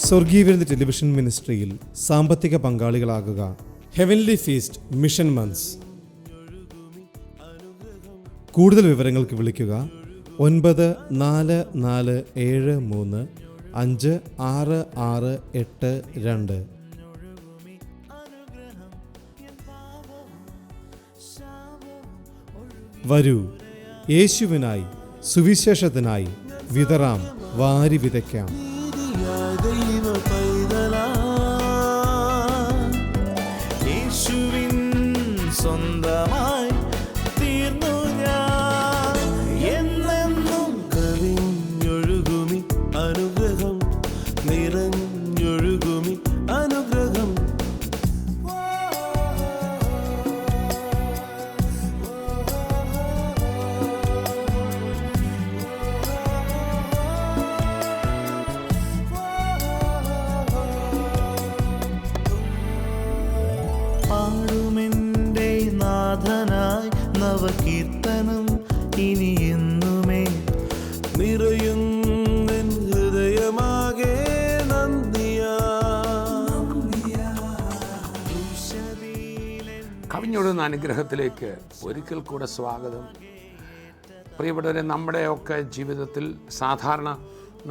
സ്വർഗീയവിരുദ്ധ television മിനിസ്ട്രിയിൽ സാമ്പത്തിക പങ്കാളികളാകുക. Heavenly feast mission months. കൂടുതൽ വിവരങ്ങൾക്ക് വിളിക്കുക 9447356682. വരൂ, യേശുവിനായി സുവിശേഷത്തിനായി വിതറാം, വാരി വിതയ്ക്കാം. യേശുവിൻ സ്വന്തമായി തീർന്നു ഞാൻ. എന്നെന്നും കവിഞ്ഞൊഴുകുമി അനുഗ്രഹം, നിറഞ്ഞൊഴുകുമി അനുഗ്രഹം. പാടുമെൻ്റെ നാഥനായി നവകീർത്തനം ഇനി എന്നുമേ, നിറയുന്നെൻ ഹൃദയമാകെ നന്ദിയാ. കവിഞ്ഞൊഴുകുന്ന അനുഗ്രഹത്തിലേക്ക് ഒരിക്കൽ കൂടെ സ്വാഗതം. പ്രിയപ്പെട്ടവരെ, നമ്മുടെയൊക്കെ ജീവിതത്തിൽ സാധാരണ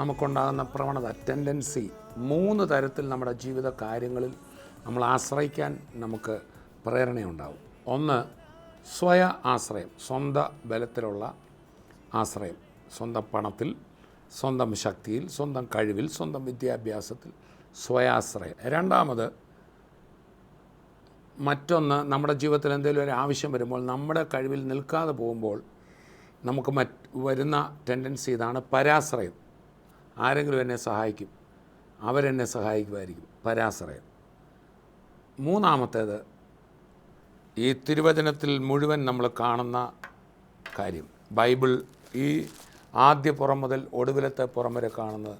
നമുക്കുണ്ടാകുന്ന പ്രവണത, ടെൻഡൻസി, 3 തരത്തിൽ നമ്മുടെ ജീവിത കാര്യങ്ങളിൽ നമ്മൾ ആശ്രയിക്കാൻ നമുക്ക് പ്രേരണയുണ്ടാവും. ഒന്ന്, സ്വയ ആശ്രയം, സ്വന്തം ബലത്തിലുള്ള ആശ്രയം, സ്വന്തം പണത്തിൽ, സ്വന്തം ശക്തിയിൽ, സ്വന്തം കഴിവിൽ, സ്വന്തം വിദ്യാഭ്യാസത്തിൽ സ്വയാശ്രയം. രണ്ടാമത്, മറ്റൊന്ന്, നമ്മുടെ ജീവിതത്തിൽ എന്തെങ്കിലും ഒരു ആവശ്യം വരുമ്പോൾ നമ്മുടെ കഴിവിൽ നിൽക്കാതെ പോകുമ്പോൾ നമുക്ക് വരുന്ന ടെൻഡൻസി ഇതാണ്, പരാശ്രയം. ആരെങ്കിലും എന്നെ സഹായിക്കും, അവരെന്നെ സഹായിക്കുമായിരിക്കും, പരാശ്രയം. മൂന്നാമത്തേത്, ഈ തിരുവചനത്തിൽ മുഴുവൻ നമ്മൾ കാണുന്ന കാര്യം, ബൈബിൾ ഈ ആദ്യ പുറം മുതൽ ഒടുവിലത്തെ പുറം വരെ കാണുന്നത്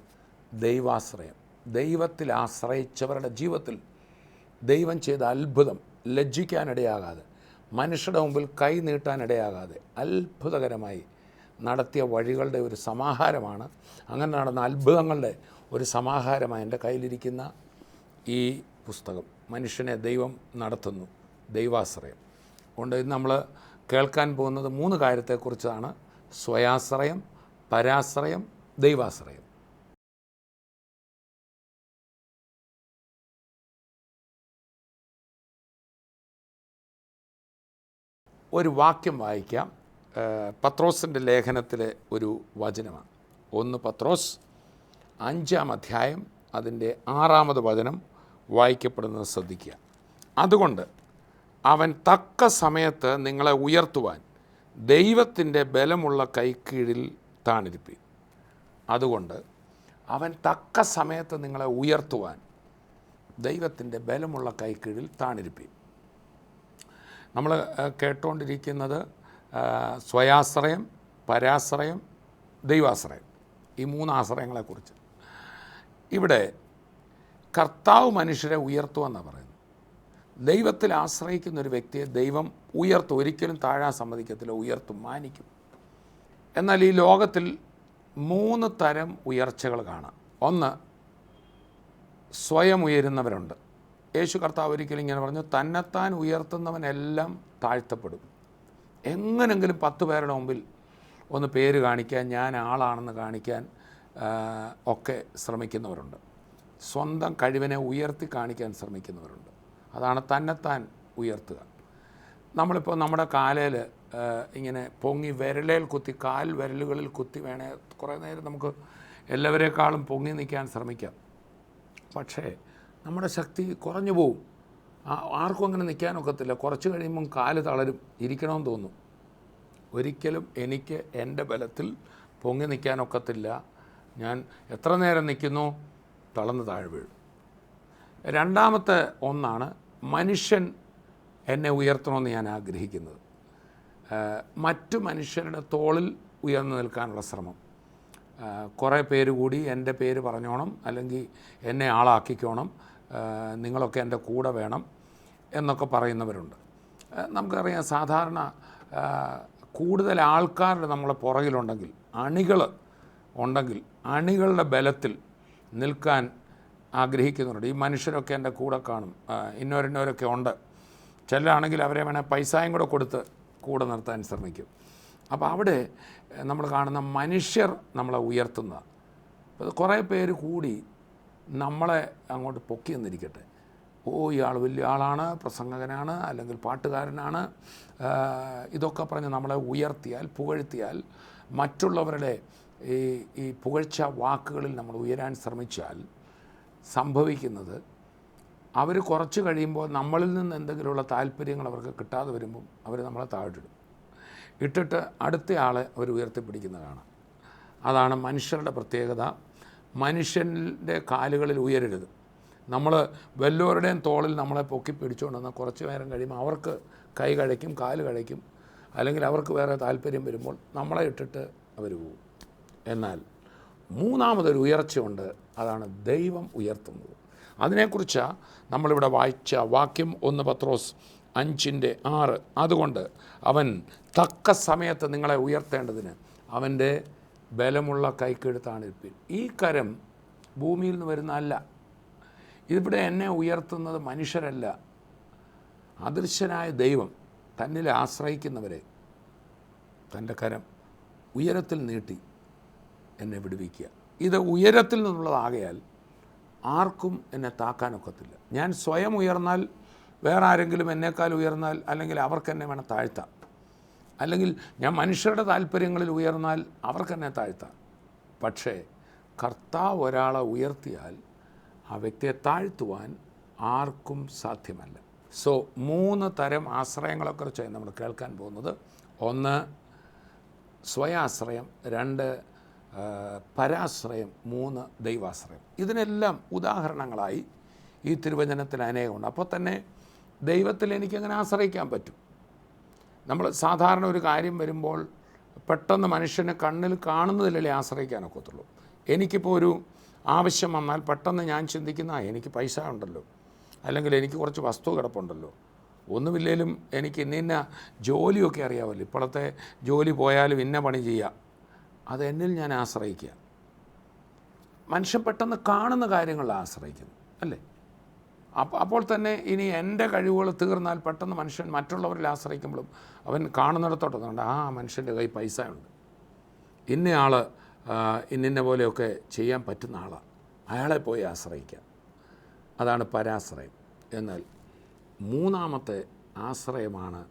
ദൈവാശ്രയം. ദൈവത്തിൽ ആശ്രയിച്ചവരുടെ ജീവിതത്തിൽ ദൈവം ചെയ്ത അത്ഭുതം ലജ്ജിക്കാനിടയാകാതെ, മനുഷ്യരുടെ മുമ്പിൽ കൈ നീട്ടാനിടയാകാതെ അത്ഭുതകരമായി നടത്തിയ വഴികളുടെ ഒരു സമാഹാരമാണ്, അങ്ങനെ നടന്ന അത്ഭുതങ്ങളുടെ ഒരു സമാഹാരമായി എൻ്റെ കയ്യിലിരിക്കുന്ന ഈ പുസ്തകം. മനുഷ്യനെ ദൈവം നടത്തുന്നു, ദൈവാശ്രയം. അതുകൊണ്ട് ഇന്ന് നമ്മൾ കേൾക്കാൻ പോകുന്നത് 3 കാര്യത്തെക്കുറിച്ചാണ്: സ്വയാശ്രയം, പരാശ്രയം, ദൈവാശ്രയം. ഒരു വാക്യം വായിക്കാം. പത്രോസിൻ്റെ ലേഖനത്തിലെ ഒരു വചനമാണ്. 1 പത്രോസ് 5-ാം അധ്യായം അതിൻ്റെ 6-ാമത് വചനം വായിക്കപ്പെടുന്നത് ശ്രദ്ധിക്കുക. അതുകൊണ്ട് അവൻ തക്ക സമയത്ത് നിങ്ങളെ ഉയർത്തുവാൻ ദൈവത്തിൻ്റെ ബലമുള്ള കൈക്കീഴിൽ താണിരിപ്പീൻ. അതുകൊണ്ട് അവൻ തക്ക സമയത്ത് നിങ്ങളെ ഉയർത്തുവാൻ ദൈവത്തിൻ്റെ ബലമുള്ള കൈക്കീഴിൽ താണിരിപ്പീൻ. നമ്മൾ കേട്ടുകൊണ്ടിരിക്കുന്നത് സ്വയാശ്രയം, പരാശ്രയം, ദൈവാശ്രയം, ഈ 3 ആശ്രയങ്ങളെക്കുറിച്ച്. ഇവിടെ കർത്താവ് മനുഷ്യരെ ഉയർത്തുമെന്നാണ് പറയുന്നത്. ദൈവത്തിൽ ആശ്രയിക്കുന്ന ഒരു വ്യക്തിയെ ദൈവം ഉയർത്തും, ഒരിക്കലും താഴാൻ സമ്മതിക്കത്തില്ല, ഉയർത്തും, മാനിക്കും. എന്നാൽ ഈ ലോകത്തിൽ 3 തരം ഉയർച്ചകൾ കാണാം. ഒന്ന്, സ്വയം ഉയരുന്നവരുണ്ട്. യേശു കർത്താവ് ഒരിക്കലും ഇങ്ങനെ പറഞ്ഞു, തന്നെത്താൻ ഉയർത്തുന്നവനെല്ലാം താഴ്ത്തപ്പെടും. എങ്ങനെങ്കിലും 10 പേരുടെ മുമ്പിൽ ഒന്ന് പേര് കാണിക്കാൻ, ഞാൻ ആളാണെന്ന് കാണിക്കാൻ ഒക്കെ ശ്രമിക്കുന്നവരുണ്ട്. സ്വന്തം കഴിവിനെ ഉയർത്തി കാണിക്കാൻ ശ്രമിക്കുന്നവരുണ്ട്. അതാണ് തന്നെത്താൻ ഉയർത്തുക. നമ്മളിപ്പോൾ നമ്മുടെ കാലയിൽ ഇങ്ങനെ പൊങ്ങി വിരലേൽ കുത്തി, കാൽ വിരലുകളിൽ കുത്തി വേണേൽ കുറേ നേരം നമുക്ക് എല്ലാവരേക്കാളും പൊങ്ങി നിൽക്കാൻ ശ്രമിക്കാം. പക്ഷേ നമ്മുടെ ശക്തി കുറഞ്ഞു പോവും. ആർക്കും അങ്ങനെ നിൽക്കാനൊക്കത്തില്ല. കുറച്ച് കഴിയുമ്പം കാല് തളരും, ഇരിക്കണമെന്ന് തോന്നും. ഒരിക്കലും എനിക്ക് എൻ്റെ ബലത്തിൽ പൊങ്ങി നിൽക്കാനൊക്കത്തില്ല. ഞാൻ എത്ര നേരം നിൽക്കുന്നു, തളർന്ന് താഴെ വീഴും. രണ്ടാമത്തെ ഒന്നാണ്, മനുഷ്യൻ എന്നെ ഉയർത്തണമെന്ന് ഞാൻ ആഗ്രഹിക്കുന്നത്. മറ്റു മനുഷ്യരുടെ തോളിൽ ഉയർന്നു നിൽക്കാനുള്ള ശ്രമം. കുറേ പേര് കൂടി എൻ്റെ പേര് പറഞ്ഞോണം, അല്ലെങ്കിൽ എന്നെ ആളാക്കിക്കോണം, നിങ്ങളൊക്കെ എൻ്റെ കൂടെ വേണം എന്നൊക്കെ പറയുന്നവരുണ്ട്. നമുക്കറിയാം, സാധാരണ കൂടുതൽ ആൾക്കാരുടെ നമ്മളെ പുറകിലുണ്ടെങ്കിൽ, അണികൾ ഉണ്ടെങ്കിൽ, അണികളുടെ ബലത്തിൽ നിൽക്കാൻ ആഗ്രഹിക്കുന്നുണ്ട്. ഈ മനുഷ്യരൊക്കെ എൻ്റെ കൂടെ കാണും, ഇന്നോരൊക്കെ ഉണ്ട്. ചിലരാണെങ്കിൽ അവരെ വേണേൽ പൈസയും കൂടെ കൊടുത്ത് കൂടെ നിർത്താൻ ശ്രമിക്കും. അപ്പോൾ അവിടെ നമ്മൾ കാണുന്ന മനുഷ്യർ നമ്മളെ ഉയർത്തുന്ന, കുറേ പേര് കൂടി നമ്മളെ അങ്ങോട്ട് പൊക്കി എന്നിരിക്കട്ടെ. ഇയാൾ വലിയ ആളാണ്, പ്രസംഗകനാണ്, അല്ലെങ്കിൽ പാട്ടുകാരനാണ്, ഇതൊക്കെ പറഞ്ഞ് നമ്മളെ ഉയർത്തിയാൽ, പുകഴ്ത്തിയാൽ, മറ്റുള്ളവരുടെ ഈ പുകഴ്ച വാക്കുകളിൽ നമ്മൾ ഉയരാൻ ശ്രമിച്ചാൽ സംഭവിക്കുന്നത്, അവർ കുറച്ച് കഴിയുമ്പോൾ നമ്മളിൽ നിന്ന് എന്തെങ്കിലുമുള്ള താല്പര്യങ്ങൾ അവർക്ക് കിട്ടാതെ വരുമ്പം അവർ നമ്മളെ താഴ്ത്തിടും. ഇട്ടിട്ട് അടുത്ത ആളെ അവർ ഉയർത്തിപ്പിടിക്കുന്ന കാണാം. അതാണ് മനുഷ്യരുടെ പ്രത്യേകത. മനുഷ്യൻ്റെ കാലുകളിൽ ഉയരരുത്. നമ്മൾ വല്ലവരുടെയും തോളിൽ നമ്മളെ പൊക്കി പിടിച്ചുകൊണ്ടെന്നാൽ കുറച്ച് നേരം കഴിയുമ്പോൾ അവർക്ക് കൈ കഴിക്കും, കാല് കഴിക്കും, അല്ലെങ്കിൽ അവർക്ക് വേറെ താല്പര്യം വരുമ്പോൾ നമ്മളെ ഇട്ടിട്ട് അവർ പോകും. എന്നാൽ മൂന്നാമതൊരു ഉയർച്ചയുണ്ട്, അതാണ് ദൈവം ഉയർത്തുന്നത്. അതിനെക്കുറിച്ചാണ് നമ്മളിവിടെ വായിച്ച വാക്യം 1 പത്രോസ് 5:6. അതുകൊണ്ട് അവൻ തക്ക സമയത്ത് നിങ്ങളെ ഉയർത്തേണ്ടതിന് അവൻ്റെ ബലമുള്ള കൈക്കെടുത്താണിരിപ്പിൻ. ഈ കരം ഭൂമിയിൽ നിന്ന് വരുന്ന അല്ല. ഇവിടെ എന്നെ ഉയർത്തുന്നത് മനുഷ്യരല്ല, അദൃശ്യനായ ദൈവം തന്നിൽ ആശ്രയിക്കുന്നവരെ തൻ്റെ കരം ഉയരത്തിൽ നീട്ടി എന്നെ വിടുവിക്കുക. ഇത് ഉയരത്തിൽ നിന്നുള്ളതാകയാൽ ആർക്കും എന്നെ താക്കാനൊക്കത്തില്ല. ഞാൻ സ്വയം ഉയർന്നാൽ, വേറെ ആരെങ്കിലും എന്നേക്കാൾ ഉയർന്നാൽ, അല്ലെങ്കിൽ അവർക്കെന്നെ വേണം താഴ്ത്താം, അല്ലെങ്കിൽ ഞാൻ മനുഷ്യരുടെ താല്പര്യങ്ങളിൽ ഉയർന്നാൽ അവർക്കെന്നെ താഴ്ത്താം. പക്ഷേ കർത്താവ് ഒരാളെ ഉയർത്തിയാൽ ആ വ്യക്തിയെ താഴ്ത്തുവാൻ ആർക്കും സാധ്യമല്ല. 3 തരം ആശ്രയങ്ങളെക്കുറിച്ചാണ് നമ്മൾ കേൾക്കാൻ പോകുന്നത്. 1 സ്വയാശ്രയം, 2 പരാശ്രയം, 3 ദൈവാശ്രയം. ഇതിനെല്ലാം ഉദാഹരണങ്ങളായി ഈ തിരുവചനത്തിൽ അനേകമുണ്ട്. അപ്പോൾ തന്നെ ദൈവത്തിൽ എനിക്കങ്ങനെ ആശ്രയിക്കാൻ പറ്റും. നമ്മൾ സാധാരണ ഒരു കാര്യം വരുമ്പോൾ പെട്ടെന്ന് മനുഷ്യന് കണ്ണിൽ കാണുന്നതിലല്ലേ ആശ്രയിക്കാനൊക്കത്തുള്ളൂ. എനിക്കിപ്പോൾ ഒരു ആവശ്യം വന്നാൽ പെട്ടെന്ന് ഞാൻ ചിന്തിക്കുന്ന, എനിക്ക് പൈസ ഉണ്ടല്ലോ, അല്ലെങ്കിൽ എനിക്ക് കുറച്ച് വസ്തു കിടപ്പുണ്ടല്ലോ, ഒന്നുമില്ലേലും എനിക്ക് ഇന്ന ജോലിയൊക്കെ അറിയാമല്ലോ, ഇപ്പോഴത്തെ ജോലി പോയാലും ഇന്ന പണി ചെയ്യുക, അത് എന്നിൽ ഞാൻ ആശ്രയിക്കുക. മനുഷ്യൻ പെട്ടെന്ന് കാണുന്ന കാര്യങ്ങളിൽ ആശ്രയിക്കുന്നു അല്ലേ? അപ്പോൾ തന്നെ ഇനി എൻ്റെ കഴിവുകൾ തീർന്നാൽ പെട്ടെന്ന് മനുഷ്യൻ മറ്റുള്ളവരിൽ ആശ്രയിക്കുമ്പോഴും അവൻ കാണുന്നിടത്തോട്ടുണ്ട്, ആ മനുഷ്യൻ്റെ കയ്യിൽ പൈസ ഉണ്ട്, ഇന്നയാൾ ഇന്ന പോലെയൊക്കെ ചെയ്യാൻ പറ്റുന്ന ആളാണ്, അയാളെ പോയി ആശ്രയിക്കാം. അതാണ് പരാശ്രയം. എന്നാൽ മൂന്നാമത്തെ ആശ്രയമാണ്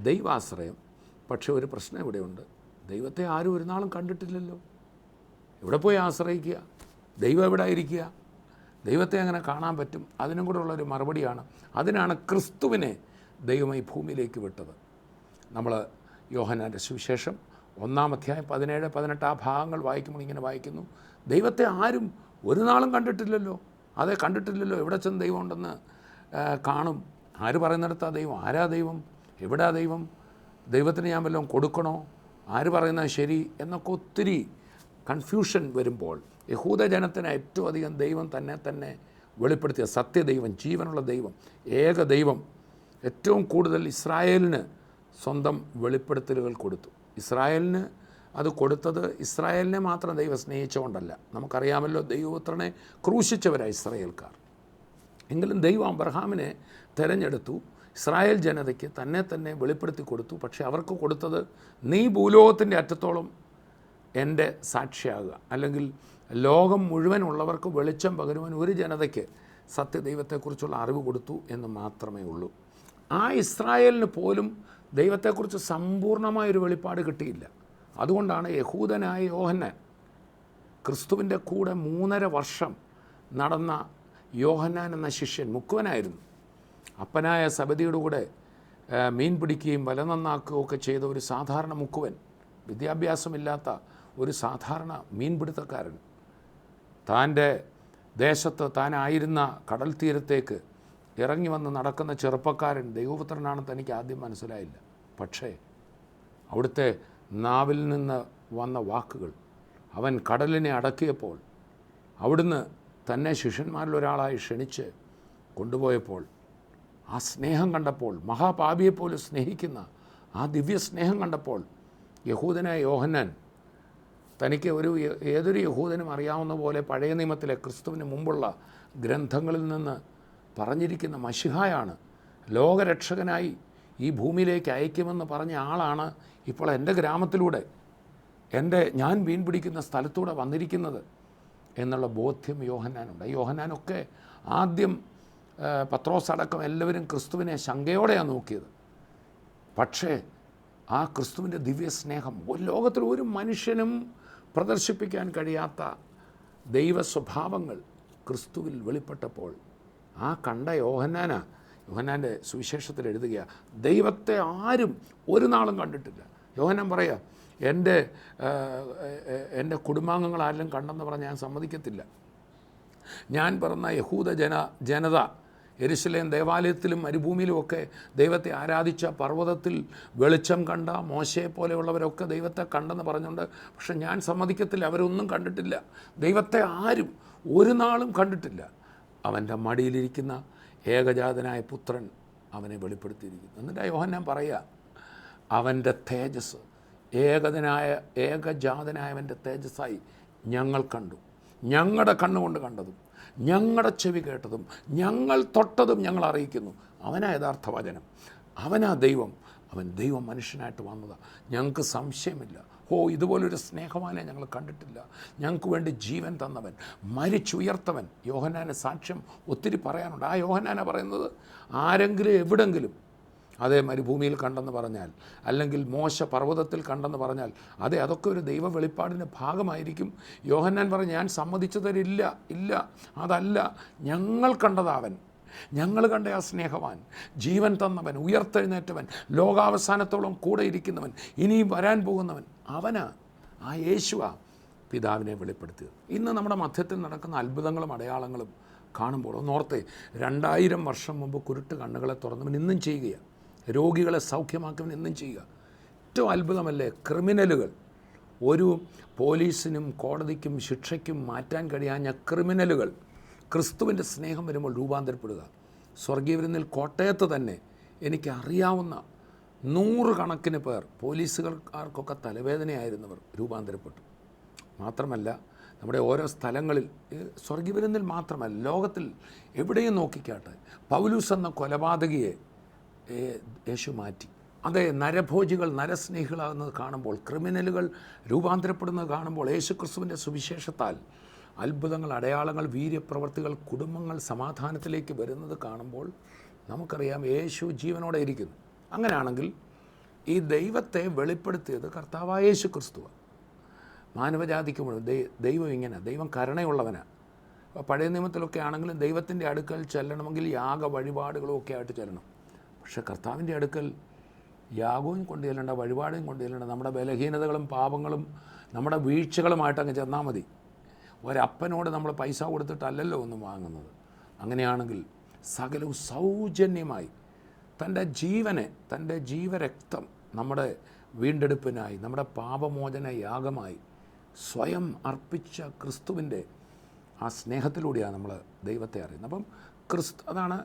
ദൈവാശ്രയം. പക്ഷേ ഒരു പ്രശ്നം ഇവിടെയുണ്ട്. ദൈവത്തെ ആരും ഒരു നാളും കണ്ടിട്ടില്ലല്ലോ. ഇവിടെ പോയി ആശ്രയിക്കുക, ദൈവം എവിടെ ഇരിക്കുക? ദൈവത്തെ അങ്ങനെ കാണാൻ പറ്റും? അതിനും കൂടെ ഉള്ളൊരു മറുപടിയാണ്. അതിനാണ് ക്രിസ്തുവിനെ ദൈവം ഈ ഭൂമിയിലേക്ക് വിട്ടത്. നമ്മൾ യോഹന്നാൻ്റെ സുവിശേഷം 1-ാം അധ്യായം 17-18 ആ ഭാഗങ്ങൾ വായിക്കുമ്പോൾ ഇങ്ങനെ വായിക്കുന്നു, ദൈവത്തെ ആരും ഒരു നാളും കണ്ടിട്ടില്ലല്ലോ. അതെ, കണ്ടിട്ടില്ലല്ലോ. എവിടെ ചെന്ന് ദൈവം ഉണ്ടെന്ന് കാണും. ആര് പറയുന്നിടത്താ ദൈവം? ആരാ ദൈവം? എവിടാ ദൈവം? ദൈവത്തിന് ഞാൻ വല്ലതും കൊടുക്കണോ? ആര് പറയുന്നത് ശരി എന്നൊക്കെ ഒത്തിരി കൺഫ്യൂഷൻ വരുമ്പോൾ യഹൂദജനത്തിന് ഏറ്റവും അധികം ദൈവം തന്നെ വെളിപ്പെടുത്തിയ സത്യദൈവം, ജീവനുള്ള ദൈവം, ഏക ദൈവം ഏറ്റവും കൂടുതൽ ഇസ്രായേലിന് സ്വന്തം വെളിപ്പെടുത്തലുകൾ കൊടുത്തു. ഇസ്രായേലിന് അത് കൊടുത്തത് ഇസ്രായേലിനെ മാത്രം ദൈവം സ്നേഹിച്ചുകൊണ്ടല്ല. നമുക്കറിയാമല്ലോ, ദൈവപുത്രനെ ക്രൂശിച്ചവരാണ് ഇസ്രായേൽക്കാർ. എങ്കിലും ദൈവം അബ്രഹാമിനെ തിരഞ്ഞെടുത്തു, ഇസ്രായേൽ ജനതയ്ക്ക് തന്നെ വെളിപ്പെടുത്തി കൊടുത്തു. പക്ഷേ അവർക്ക് കൊടുത്തത്, നീ ഭൂലോകത്തിൻ്റെ അറ്റത്തോളം എൻ്റെ സാക്ഷിയാകുക, അല്ലെങ്കിൽ ലോകം മുഴുവനുള്ളവർക്ക് വെളിച്ചം പകരുവാൻ ഒരു ജനതയ്ക്ക് സത്യദൈവത്തെക്കുറിച്ചുള്ള അറിവ് കൊടുത്തു എന്ന് മാത്രമേ ഉള്ളൂ. ആ ഇസ്രായേലിന് പോലും ദൈവത്തെക്കുറിച്ച് സമ്പൂർണ്ണമായൊരു വെളിപ്പാട് കിട്ടിയില്ല. അതുകൊണ്ടാണ് യഹൂദനായ യോഹന്നാൻ, ക്രിസ്തുവിൻ്റെ കൂടെ 3.5 വർഷം നടന്ന യോഹന്നാൻ എന്ന ശിഷ്യൻ, മുക്കുവനായിരുന്നു. അപ്പനായ സബദിയുടെ കൂടെ മീൻ പിടിക്കുകയും വല നന്നാക്കുകയും ഒക്കെ ചെയ്ത ഒരു സാധാരണ മുക്കുവൻ, വിദ്യാഭ്യാസമില്ലാത്ത ഒരു സാധാരണ മീൻപിടുത്തക്കാരൻ, താൻ്റെ ദേശത്ത് താനായിരുന്ന കടൽ തീരത്തേക്ക് ഇറങ്ങി വന്ന് നടക്കുന്ന ചെറുപ്പക്കാരൻ ദൈവപുത്രനാണെന്ന് തനിക്ക് ആദ്യം മനസ്സിലായില്ല. പക്ഷേ അവിടുത്തെ നാവിൽ നിന്ന് വന്ന വാക്കുകൾ, അവൻ കടലിനെ അടക്കിയപ്പോൾ, അവിടുന്ന് തന്നെ ശിഷ്യന്മാരിൽ ഒരാളായി ക്ഷണിച്ച് കൊണ്ടുപോയപ്പോൾ, ആ സ്നേഹം കണ്ടപ്പോൾ, മഹാപാപിയെപ്പോലും സ്നേഹിക്കുന്ന ആ ദിവ്യ സ്നേഹം കണ്ടപ്പോൾ യഹൂദനായ യോഹന്നാൻ, തനിക്ക് ഏതൊരു യഹൂദനും അറിയാവുന്ന പോലെ പഴയ നിയമത്തിലെ ക്രിസ്തുവിന് മുമ്പുള്ള ഗ്രന്ഥങ്ങളിൽ നിന്ന് പറഞ്ഞിരിക്കുന്ന മശിഹായാണ്, ലോകരക്ഷകനായി ഈ ഭൂമിയിലേക്ക് അയക്കുമെന്ന് പറഞ്ഞ ആളാണ് ഇപ്പോൾ എൻ്റെ ഗ്രാമത്തിലൂടെ ഞാൻ മീൻ പിടിക്കുന്ന സ്ഥലത്തൂടെ വന്നിരിക്കുന്നത് എന്നുള്ള ബോധ്യം യോഹന്നാനുണ്ട്. യോഹന്നാനൊക്കെ ആദ്യം പത്രോസ് അടക്കം എല്ലാവരും ക്രിസ്തുവിനെ ശങ്കയോടെയാണ് നോക്കിയത്. പക്ഷേ ആ ക്രിസ്തുവിൻ്റെ ദിവ്യ സ്നേഹം ലോകത്തിൽ ഒരു മനുഷ്യനും പ്രദർശിപ്പിക്കാൻ കഴിയാത്ത ദൈവ സ്വഭാവങ്ങൾ ക്രിസ്തുവിൽ വെളിപ്പെട്ടപ്പോൾ ആ കണ്ട യോഹന്നാൻ്റെ സുവിശേഷത്തിൽ എഴുതുക, ദൈവത്തെ ആരും ഒരു നാളും കണ്ടിട്ടില്ല. യോഹന്നാൻ പറയുക, എൻ്റെ കുടുംബാംഗങ്ങൾ ആരെങ്കിലും കണ്ടെന്ന് പറഞ്ഞാൽ ഞാൻ സമ്മതിക്കത്തില്ല. ഞാൻ പറഞ്ഞ യഹൂദ ജനത യെരുശലേം ദേവാലയത്തിലും മരുഭൂമിയിലുമൊക്കെ ദൈവത്തെ ആരാധിച്ച, പർവ്വതത്തിൽ വെളിച്ചം കണ്ട മോശയെ പോലെയുള്ളവരൊക്കെ ദൈവത്തെ കണ്ടെന്ന് പറഞ്ഞുകൊണ്ട്, പക്ഷെ ഞാൻ സമ്മതിക്കത്തില്ല, അവരൊന്നും കണ്ടിട്ടില്ല. ദൈവത്തെ ആരും ഒരു നാളും കണ്ടിട്ടില്ല. അവൻ്റെ മടിയിലിരിക്കുന്ന ഏകജാതനായ പുത്രൻ അവനെ വെളിപ്പെടുത്തിയിരിക്കുന്നു. എന്നിട്ട് യോഹന്നാൻ പറയുക, അവൻ്റെ തേജസ്, ഏകജാതനായവൻ്റെ തേജസ്സായി ഞങ്ങൾ കണ്ടു. ഞങ്ങളുടെ കണ്ണുകൊണ്ട് കണ്ടതും ഞങ്ങളുടെ ചെവി കേട്ടതും ഞങ്ങൾ തൊട്ടതും ഞങ്ങൾ അറിയിക്കുന്നു. അവനാ യഥാർത്ഥ വചനം, അവനാ ദൈവം. അവൻ ദൈവം മനുഷ്യനായിട്ട് വന്നതാണ്. ഞങ്ങൾക്ക് സംശയമില്ല, ഇതുപോലൊരു സ്നേഹവാനെ ഞങ്ങൾ കണ്ടിട്ടില്ല. ഞങ്ങൾക്ക് വേണ്ടി ജീവൻ തന്നവൻ, മരിച്ചുയർത്തവൻ. യോഹന്നാന് സാക്ഷ്യം ഒത്തിരി പറയാനുണ്ട്. ആ യോഹന്നാനാ പറയുന്നത്, ആരെങ്കിലും എവിടെങ്കിലും അതേ മരുഭൂമിയിൽ കണ്ടെന്ന് പറഞ്ഞാൽ, അല്ലെങ്കിൽ മോശ പർവ്വതത്തിൽ കണ്ടെന്ന് പറഞ്ഞാൽ, അതൊക്കെ ഒരു ദൈവ വെളിപ്പാടിൻ്റെ ഭാഗമായിരിക്കും. യോഹന്നാൻ പറഞ്ഞു, ഞാൻ സമ്മതിച്ചു തരില്ല, ഇല്ല, അതല്ല, ഞങ്ങൾ കണ്ടതാവൻ, ഞങ്ങൾ കണ്ട ആ സ്നേഹവാൻ, ജീവൻ തന്നവൻ, ഉയർത്തെഴുന്നേറ്റവൻ, ലോകാവസാനത്തോളം കൂടെ ഇരിക്കുന്നവൻ, ഇനിയും വരാൻ പോകുന്നവൻ, അവനാ, ആ യേശുവാ പിതാവിനെ വെളിപ്പെടുത്തിയത്. ഇന്ന് നമ്മുടെ മധ്യത്തിൽ നടക്കുന്ന അത്ഭുതങ്ങളും അടയാളങ്ങളും കാണുമ്പോൾ ഒന്നോർത്തെ, 2000 വർഷം മുമ്പ് കുരുട്ട് കണ്ണുകളെ തുറന്നവൻ ഇന്നും ചെയ്യുകയാണ്. രോഗികളെ സൗഖ്യമാക്കുവാൻ എന്നും ചെയ്യുക. ഏറ്റവും അത്ഭുതമല്ലേ, ക്രിമിനലുകൾ, ഒരു പോലീസിനും കോടതിക്കും ശിക്ഷയ്ക്കും മാറ്റാൻ കഴിയാഞ്ഞ ക്രിമിനലുകൾ ക്രിസ്തുവിൻ്റെ സ്നേഹം വരുമ്പോൾ രൂപാന്തരപ്പെടുക. സ്വർഗീയ വിരുന്നിൽ കോട്ടയത്ത് തന്നെ എനിക്കറിയാവുന്ന 100 കണക്കിന് പേർ, പോലീസുകാർക്കൊക്കെ തലവേദനയായിരുന്നവർ രൂപാന്തരപ്പെട്ടു. മാത്രമല്ല, നമ്മുടെ ഓരോ സ്ഥലങ്ങളിൽ, സ്വർഗീയ വിരുന്നിൽ മാത്രമല്ല, ലോകത്തിൽ എവിടെയും നോക്കിക്കാട്ടെ, പൗലൂസ് എന്ന കൊലപാതകിയെ യേശു മാറ്റി. അതെ, നരഭോജികൾ നരസ്നേഹികളാകുന്നത് കാണുമ്പോൾ, ക്രിമിനലുകൾ രൂപാന്തരപ്പെടുന്നത് കാണുമ്പോൾ, യേശു ക്രിസ്തുവിൻ്റെ സുവിശേഷത്താൽ അത്ഭുതങ്ങൾ, അടയാളങ്ങൾ, വീര്യപ്രവർത്തികൾ, കുടുംബങ്ങൾ സമാധാനത്തിലേക്ക് വരുന്നത് കാണുമ്പോൾ നമുക്കറിയാം യേശു ജീവനോടെ ഇരിക്കുന്നു. അങ്ങനെയാണെങ്കിൽ ഈ ദൈവത്തെ വെളിപ്പെടുത്തിയത് കർത്താവായ യേശു ക്രിസ്തുവാണ്. മാനവജാതിക്ക് മുഴുവൻ ദൈവം ഇങ്ങനെ, ദൈവം കരുണയുള്ളവനാണ്. പഴയ നിയമത്തിലൊക്കെ ആണെങ്കിലും ദൈവത്തിൻ്റെ അടുക്കൽ ചെല്ലണമെങ്കിൽ യാഗ വഴിപാടുകളും ഒക്കെ ആയിട്ട് ചെല്ലണം. പക്ഷേ കർത്താവിൻ്റെ അടുക്കൽ യാഗവും കൊണ്ട് ചെല്ലേണ്ട, വഴിപാടും കൊണ്ട് ചെല്ലേണ്ട, നമ്മുടെ ബലഹീനതകളും പാപങ്ങളും നമ്മുടെ വീഴ്ചകളുമായിട്ട് അങ്ങ് ചെന്നാൽ മതി. ഒരപ്പനോട് നമ്മൾ പൈസ കൊടുത്തിട്ടല്ലല്ലോ ഒന്നും വാങ്ങുന്നത്. അങ്ങനെയാണെങ്കിൽ സകലവും സൗജന്യമായി തൻ്റെ ജീവനെ, തൻ്റെ ജീവരക്തം നമ്മുടെ വീണ്ടെടുപ്പിനായി, നമ്മുടെ പാപമോചന യാഗമായി സ്വയം അർപ്പിച്ച ക്രിസ്തുവിൻ്റെ ആ സ്നേഹത്തിലൂടെയാണ് നമ്മൾ ദൈവത്തെ അറിയുന്നത്. അപ്പം അതാണ്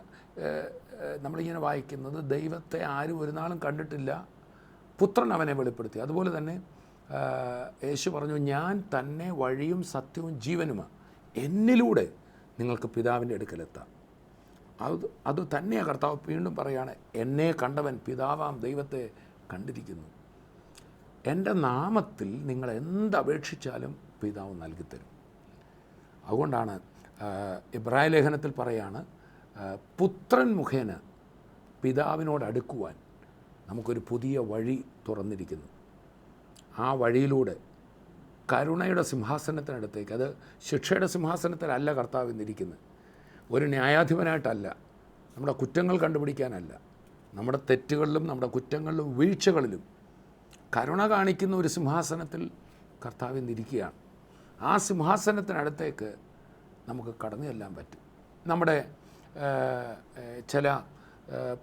നമ്മളിങ്ങനെ വായിക്കുന്നത്, ദൈവത്തെ ആരും ഒരു നാളും കണ്ടിട്ടില്ല, പുത്രൻ അവനെ വെളിപ്പെടുത്തി. അതുപോലെ തന്നെ യേശു പറഞ്ഞു, ഞാൻ തന്നെ വഴിയും സത്യവും ജീവനുമാണ്, എന്നിലൂടെ നിങ്ങൾക്ക് പിതാവിൻ്റെ അടുക്കലെത്താം. അത് തന്നെയാണ് കർത്താവ് വീണ്ടും പറയുകയാണ്, എന്നെ കണ്ടവൻ പിതാവാം ദൈവത്തെ കണ്ടിരിക്കുന്നു. എൻ്റെ നാമത്തിൽ നിങ്ങൾ എന്തപേക്ഷിച്ചാലും പിതാവ് നൽകിത്തരും. അതുകൊണ്ടാണ് ഇബ്രായ ലേഖനത്തിൽ പറയാണ്, പുത്രൻ മുഖേന പിതാവിനോട് അടുക്കുവാൻ നമുക്കൊരു പുതിയ വഴി തുറന്നിരിക്കുന്നു. ആ വഴിയിലൂടെ കരുണയുടെ സിംഹാസനത്തിനടുത്തേക്ക്, അത് ശിക്ഷയുടെ സിംഹാസനത്തിലല്ല കർത്താവ് ഇന്നിരിക്കുന്നത്, ഒരു ന്യായാധിപനായിട്ടല്ല, നമ്മുടെ കുറ്റങ്ങൾ കണ്ടുപിടിക്കാനല്ല, നമ്മുടെ തെറ്റുകളിലും നമ്മുടെ കുറ്റങ്ങളിലും വീഴ്ചകളിലും കരുണ കാണിക്കുന്ന ഒരു സിംഹാസനത്തിൽ കർത്താവ് ഇന്നിരിക്കുകയാണ്. ആ സിംഹാസനത്തിനടുത്തേക്ക് നമുക്ക് കടന്നു ചെല്ലാൻ പറ്റും. നമ്മുടെ ചില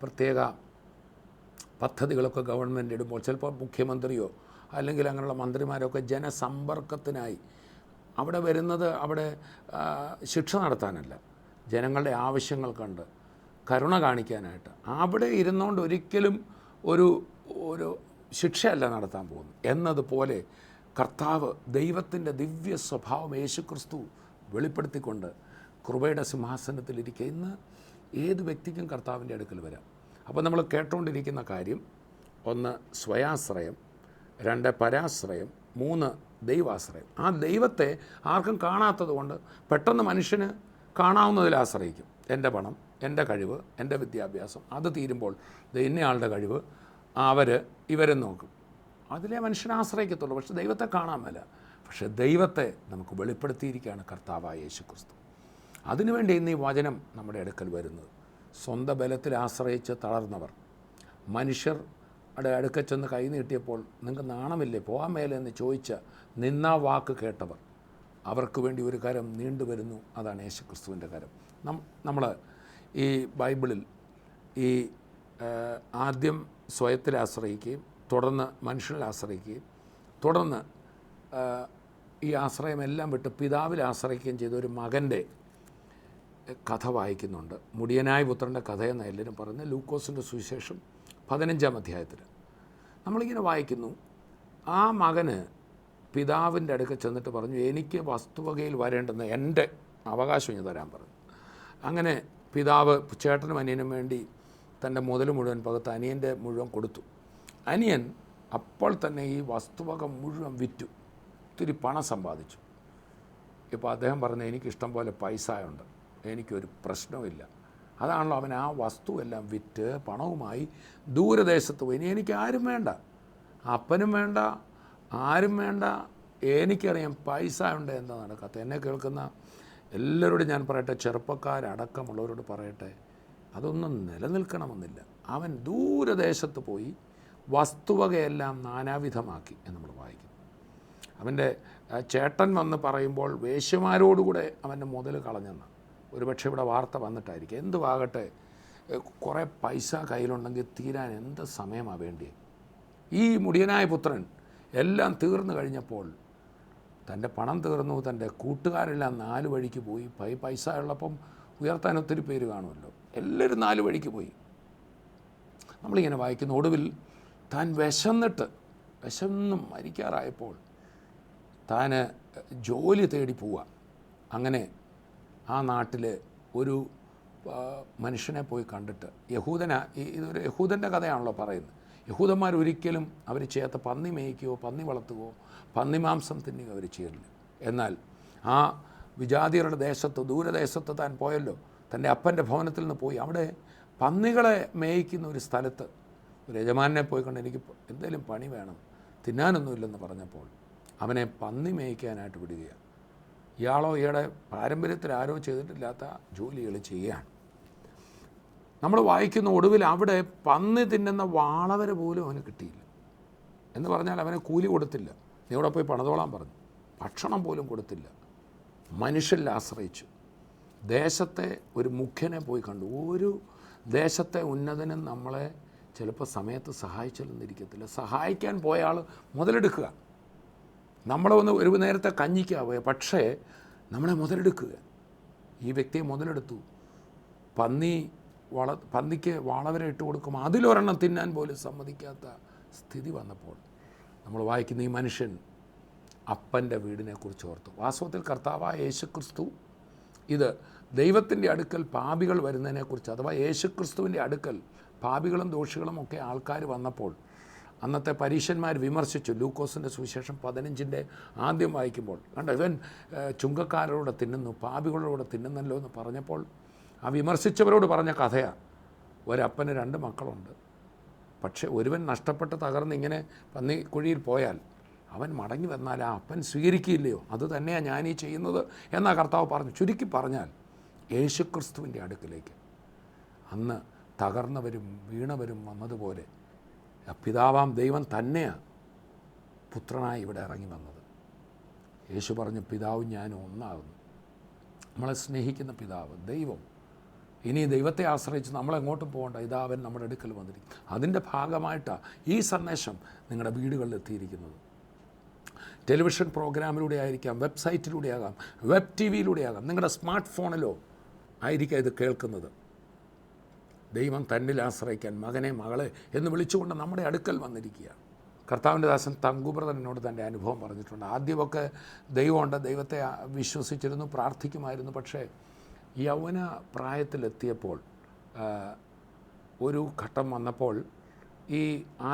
പ്രത്യേക പദ്ധതികളൊക്കെ ഗവൺമെൻറ് ഇടുമ്പോൾ ചിലപ്പോൾ മുഖ്യമന്ത്രിയോ അല്ലെങ്കിൽ അങ്ങനെയുള്ള മന്ത്രിമാരൊക്കെ ജനസമ്പർക്കത്തിനായി അവിടെ വരുന്നത്, അവിടെ ശിക്ഷ നടത്താനല്ല, ജനങ്ങളുടെ ആവശ്യങ്ങൾ കണ്ട് കരുണ കാണിക്കാനായിട്ട്. അവിടെ ഇരുന്നുകൊണ്ട് ഒരിക്കലും ഒരു ശിക്ഷയല്ല നടത്താൻ പോകുന്നു എന്നതുപോലെ കർത്താവ് ദൈവത്തിൻ്റെ ദിവ്യ സ്വഭാവം യേശുക്രിസ്തു വെളിപ്പെടുത്തിക്കൊണ്ട് കൃപയുടെ സിംഹാസനത്തിലിരിക്കുക. ഇന്ന് ഏത് വ്യക്തിക്കും കർത്താവിൻ്റെ അടുക്കൽ വരാം. അപ്പോൾ നമ്മൾ കേട്ടുകൊണ്ടിരിക്കുന്ന കാര്യം, 1 സ്വയാശ്രയം, 2 പരാശ്രയം, 3 ദൈവാശ്രയം. ആ ദൈവത്തെ ആർക്കും കാണാത്തത് കൊണ്ട് പെട്ടെന്ന് മനുഷ്യന് കാണാവുന്നതിൽ ആശ്രയിക്കും. എൻ്റെ പണം, എൻ്റെ കഴിവ്, എൻ്റെ വിദ്യാഭ്യാസം, അത് തീരുമ്പോൾ ഇന്നയാളുടെ കഴിവ് ഇവരെ നോക്കും. അതിലെ മനുഷ്യനെ ആശ്രയിക്കത്തുള്ളൂ. പക്ഷെ ദൈവത്തെ കാണാൻ മേല. പക്ഷെ ദൈവത്തെ നമുക്ക് വെളിപ്പെടുത്തിയിരിക്കുകയാണ് കർത്താവായ യേശുക്രിസ്തു. അതിനുവേണ്ടി ഇന്ന് ഈ വചനം നമ്മുടെ അടുക്കൽ വരുന്നത്. സ്വന്തം ബലത്തിൽ ആശ്രയിച്ച് തളർന്നവർ, മനുഷ്യരുടെ അടുക്കൽ ചെന്ന് കൈ നീട്ടിയപ്പോൾ നിങ്ങൾക്ക് നാണമില്ലേ, പോകാൻ മേലെ എന്ന് ചോദിച്ച നിന്നാ വാക്ക് കേട്ടവർ, അവർക്ക് വേണ്ടി ഒരു കരം നീണ്ടുവരുന്നു. അതാണ് യേശുക്രിസ്തുവിൻ്റെ കരം. നമ്മൾ ഈ ബൈബിളിൽ ഈ ആദ്യം സ്വയത്തിൽ ആശ്രയിക്കുകയും തുടർന്ന് മനുഷ്യനിൽ ആശ്രയിക്കുകയും തുടർന്ന് ഈ ആശ്രയമെല്ലാം വിട്ട് പിതാവിൽ ആശ്രയിക്കുകയും ചെയ്ത ഒരു മകൻ്റെ കഥ വായിക്കുന്നുണ്ട്. മുടിയനായ പുത്രൻ്റെ കഥയെന്ന് എല്ലാവരും പറയുന്നത് ലൂക്കോസിൻ്റെ സുവിശേഷം 15-ാം അധ്യായത്തിൽ നമ്മളിങ്ങനെ വായിക്കുന്നു. ആ മകന് പിതാവിൻ്റെ അടുക്കൽ ചെന്നിട്ട് പറഞ്ഞു, എനിക്ക് വസ്തുവകയിൽ വരേണ്ടെന്ന് എൻ്റെ അവകാശം ഇനി തരാൻ പറഞ്ഞു. അങ്ങനെ പിതാവ് ചേട്ടനും അനിയനും വേണ്ടി തൻ്റെ മുതൽ മുഴുവൻ പകുത്ത് അനിയൻ്റെ മുഴുവൻ കൊടുത്തു. അനിയൻ അപ്പോൾ തന്നെ ഈ വസ്തുവക മുഴുവൻ വിറ്റു, ഒത്തിരി പണം സമ്പാദിച്ചു. ഇപ്പോൾ അദ്ദേഹം പറഞ്ഞു, എനിക്കിഷ്ടം പോലെ പൈസയുണ്ട്, എനിക്കൊരു പ്രശ്നവുമില്ല. അതാണല്ലോ അവൻ ആ വസ്തുവെല്ലാം വിറ്റ് പണവുമായി ദൂരദേശത്ത് പോയി. ഇനി എനിക്ക് ആരും വേണ്ട, അപ്പനും വേണ്ട, ആരും വേണ്ട, എനിക്കറിയാം പൈസ ഉണ്ട് എന്താ നടക്കാത്ത. എന്നെ കേൾക്കുന്ന എല്ലാവരോടും ഞാൻ പറയട്ടെ, ചെറുപ്പക്കാരടക്കമുള്ളവരോട് പറയട്ടെ, അതൊന്നും നിലനിൽക്കണമെന്നില്ല. അവൻ ദൂരദേശത്ത് പോയി വസ്തുവകയെല്ലാം നാനാവിധമാക്കി എന്ന് നമ്മൾ വായിക്കും. അവൻ്റെ ചേട്ടൻ വന്ന് പറയുമ്പോൾ വേശ്യമാരോടുകൂടെ അവൻ്റെ മുതൽ കളഞ്ഞെന്ന് ഒരുപക്ഷെ ഇവിടെ വാർത്ത വന്നിട്ടായിരിക്കും. എന്തുവാകട്ടെ, കുറേ പൈസ കയ്യിലുണ്ടെങ്കിൽ തീരാൻ എന്ത് സമയമാണ് വേണ്ടിയത്. ഈ മുടിയനായ പുത്രൻ എല്ലാം തീർന്നു കഴിഞ്ഞപ്പോൾ തൻ്റെ പണം തീർന്നു, തൻ്റെ കൂട്ടുകാരെല്ലാം 4 വഴിക്ക് പോയി. പൈസ ഉള്ളപ്പം ഉയർത്താൻ ഒത്തിരി പേര് കാണുമല്ലോ, എല്ലാവരും 4 വഴിക്ക് പോയി. നമ്മളിങ്ങനെ വായിക്കുന്നു. ഒടുവിൽ താൻ വിശന്നും മരിക്കാറായപ്പോൾ താൻ ജോലി തേടി പോവുക. അങ്ങനെ ആ നാട്ടിൽ ഒരു മനുഷ്യനെ പോയി കണ്ടിട്ട്, ഇതൊരു യഹൂദൻ്റെ കഥയാണല്ലോ പറയുന്നത്. യഹൂദന്മാർ ഒരിക്കലും അവർ ചെയ്യാത്ത പന്നി മേയ്ക്കുകയോ പന്നി വളർത്തുകയോ പന്നിമാംസം തിന്നുകയോ അവർ ചെയ്യില്ല. എന്നാൽ ആ വിജാതിയരുടെ ദേശത്ത്, ദൂരദേശത്ത് താൻ പോയല്ലോ, തൻ്റെ അപ്പൻ്റെ ഭവനത്തിൽ നിന്ന് പോയി അവിടെ പന്നികളെ മേയ്ക്കുന്ന ഒരു സ്ഥലത്ത് ഒരു യജമാനെ പോയി കണ്ട്, എനിക്ക് എന്തെങ്കിലും പണി വേണം, തിന്നാനൊന്നുമില്ലെന്ന് പറഞ്ഞപ്പോൾ അവനെ പന്നി മേയ്ക്കാനായിട്ട് വിടുകയാണ്. ഇയാളോ ഇയാളുടെ പാരമ്പര്യത്തിൽ ആരോ ചെയ്തിട്ടില്ലാത്ത ജോലികൾ ചെയ്യുകയാണ്. നമ്മൾ വായിക്കുന്ന ഒടുവിൽ അവിടെ പന്നി തിന്നുന്ന വാളവരെ പോലും അവന് കിട്ടിയില്ല. എന്ന് പറഞ്ഞാൽ അവന് കൂലി കൊടുത്തില്ല, നീ ഇവിടെ പോയി പണിതോളാൻ പറഞ്ഞു. ഭക്ഷണം പോലും കൊടുത്തില്ല. മനുഷ്യരിൽ ആശ്രയിച്ചു. ദേശത്തെ ഒരു മുഖ്യനെ പോയി കണ്ടു. ഒരു ദേശത്തെ ഉന്നതനും നമ്മളെ ചിലപ്പോൾ സമയത്ത് സഹായിച്ചില്ലെന്നിരിക്കത്തില്ല. സഹായിക്കാൻ പോയ ആൾ മുതലെടുക്കുക. നമ്മളെ ഒരു നേരത്തെ കഞ്ഞിക്കാവുക, പക്ഷേ നമ്മളെ മുതലെടുക്കുക. ഈ വ്യക്തിയെ മുതലെടുത്തു. പന്നിക്ക് വാളവരെ ഇട്ട് കൊടുക്കും, അതിലൊരെണ്ണം തിന്നാൻ പോലും സമ്മതിക്കാത്ത സ്ഥിതി വന്നപ്പോൾ നമ്മൾ വായിക്കുന്ന ഈ മനുഷ്യൻ അപ്പൻ്റെ വീടിനെക്കുറിച്ച് ഓർത്തു. വാസ്തവത്തിൽ കർത്താവായ യേശുക്രിസ്തു ഇത് ദൈവത്തിൻ്റെ അടുക്കൽ പാപികൾ വരുന്നതിനെക്കുറിച്ച്, അഥവാ യേശുക്രിസ്തുവിൻ്റെ അടുക്കൽ പാപികളും ദോഷികളും ഒക്കെ ആൾക്കാർ വന്നപ്പോൾ അന്നത്തെ പരീശന്മാർ വിമർശിച്ചു. ലൂക്കോസിൻ്റെ സുവിശേഷം 15-ൻ്റെ ആദ്യം വായിക്കുമ്പോൾ കണ്ടോ, ഇവൻ ചുങ്കക്കാരോട് തിന്നുന്നു, പാപികളോട് തിന്നുന്നല്ലോ എന്ന് പറഞ്ഞപ്പോൾ ആ വിമർശിച്ചവരോട് പറഞ്ഞ കഥയാണ്. ഒരപ്പന് 2 മക്കളുണ്ട്, പക്ഷേ ഒരുവൻ നഷ്ടപ്പെട്ട് തകർന്ന് ഇങ്ങനെ പന്നിക്കുഴിയിൽ പോയാൽ അവൻ മടങ്ങി വന്നാൽ ആ അപ്പൻ സ്വീകരിക്കില്ലയോ, അത് തന്നെയാണ് ഞാനീ ചെയ്യുന്നത് എന്നാ കർത്താവ് പറഞ്ഞു. ചുരുക്കി പറഞ്ഞാൽ യേശുക്രിസ്തുവിൻ്റെ അടുക്കിലേക്ക് അന്ന് തകർന്നവരും വീണവരും വന്നതുപോലെ പിതാവാം ദൈവം തന്നെയാണ് പുത്രനായി ഇവിടെ ഇറങ്ങി വന്നത്. യേശു പറഞ്ഞു, പിതാവും ഞാനും ഒന്നാകുന്നു. നമ്മളെ സ്നേഹിക്കുന്ന പിതാവ് ദൈവം. ഇനി ദൈവത്തെ ആശ്രയിച്ച് നമ്മളെങ്ങോട്ടും പോകേണ്ട, ഇതാ അവൻ നമ്മുടെ അടുക്കൽ വന്നിരിക്കും. അതിൻ്റെ ഭാഗമായിട്ടാണ് ഈ സന്ദേശം നിങ്ങളുടെ വീടുകളിൽ എത്തിയിരിക്കുന്നത്. ടെലിവിഷൻ പ്രോഗ്രാമിലൂടെ ആയിരിക്കാം, വെബ്സൈറ്റിലൂടെ ആകാം, വെബ് TV യിലൂടെ ആകാം, നിങ്ങളുടെ സ്മാർട്ട് ഫോണിലോ ആയിരിക്കാം ഇത് കേൾക്കുന്നത്. ദൈവം തന്നിൽ ആശ്രയിക്കാൻ മകനെ മകളെ എന്ന് വിളിച്ചുകൊണ്ട് നമ്മുടെ അടുക്കൽ വന്നിരിക്കുകയാണ്. കർത്താവിൻ്റെ ദാസൻ തങ്കുബ്രദർ എന്നോട് തൻ്റെ അനുഭവം പറഞ്ഞിട്ടുണ്ട്. ആദ്യമൊക്കെ ദൈവമുണ്ട്, ദൈവത്തെ വിശ്വസിച്ചിരുന്നു, പ്രാർത്ഥിക്കുമായിരുന്നു. പക്ഷേ യൗവന പ്രായത്തിലെത്തിയപ്പോൾ ഒരു ഘട്ടം വന്നപ്പോൾ ഈ